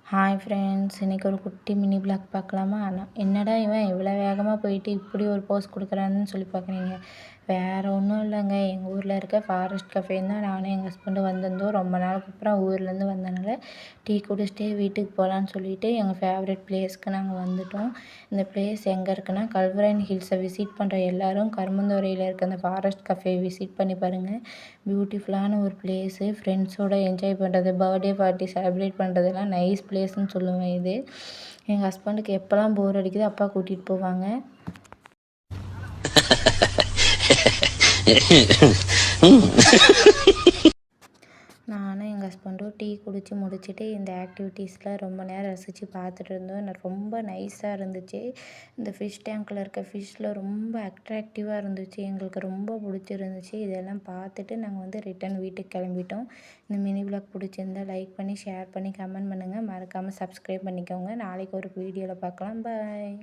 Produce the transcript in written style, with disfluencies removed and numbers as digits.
Hi friends, இன்றைக்கி ஒரு குட்டி மினி பிளாக் பார்க்கலாமா? என்னடா இவன் இவ்வளோ வேகமாக போயிட்டு இப்படி ஒரு போஸ் கொடுக்குறான்னு சொல்லி பார்க்குறீங்க. வேறு ஒன்றும் இல்லைங்க, எங்கள் ஊரில் இருக்க ஃபாரஸ்ட் கஃபேன்னு தான் நானும் எங்கள் ஹஸ்பண்டும் வந்திருந்தோம். ரொம்ப நாளுக்கு அப்புறம் ஊர்லேருந்து வந்தனால டீ குடிச்சிட்டே வீட்டுக்கு போகலான்னு சொல்லிட்டு எங்கள் ஃபேவரட் பிளேஸ்க்கு நாங்கள் வந்துவிட்டோம். இந்த பிளேஸ் எங்கே இருக்குன்னா, கல்வராயன் ஹில்ஸை விசிட் பண்ணுற எல்லோரும் கருமந்துறையில் இருக்க அந்த ஃபாரஸ்ட் கஃபே விசிட் பண்ணி பாருங்கள். பியூட்டிஃபுல்லான ஒரு பிளேஸு. ஃப்ரெண்ட்ஸோடு என்ஜாய் பண்ணுறது, பர்த்டே பார்ட்டி செலிப்ரேட் பண்ணுறதெல்லாம் நைஸ் பிளேஸ்ன்னு சொல்லுவேன் இது. எங்கள் ஹஸ்பண்டுக்கு எப்போல்லாம் போர் அடிக்குதோ அப்பா கூட்டிகிட்டு போவாங்க. நானும் எங்கள் ஹஸ்பண்டும் டீ குடித்து முடிச்சுட்டு இந்த ஆக்டிவிட்டீஸில் ரொம்ப நேரம் ரசித்து பார்த்துட்டு இருந்தோம். ரொம்ப நைஸாக இருந்துச்சு. இந்த ஃபிஷ் டேங்க்கில் இருக்க ஃபிஷ்ஷில் ரொம்ப அட்ராக்டிவாக இருந்துச்சு. எங்களுக்கு ரொம்ப பிடிச்சிருந்துச்சு. இதெல்லாம் பார்த்துட்டு நாங்கள் ரிட்டன் வீட்டுக்கு கிளம்பிட்டோம். இந்த மினி விளாக் பிடிச்சிருந்தா லைக் பண்ணி, ஷேர் பண்ணி, கமெண்ட் பண்ணுங்கள். மறக்காமல் சப்ஸ்கிரைப் பண்ணிக்கோங்க. நாளைக்கு ஒரு வீடியோவில் பார்க்கலாம். பாய்.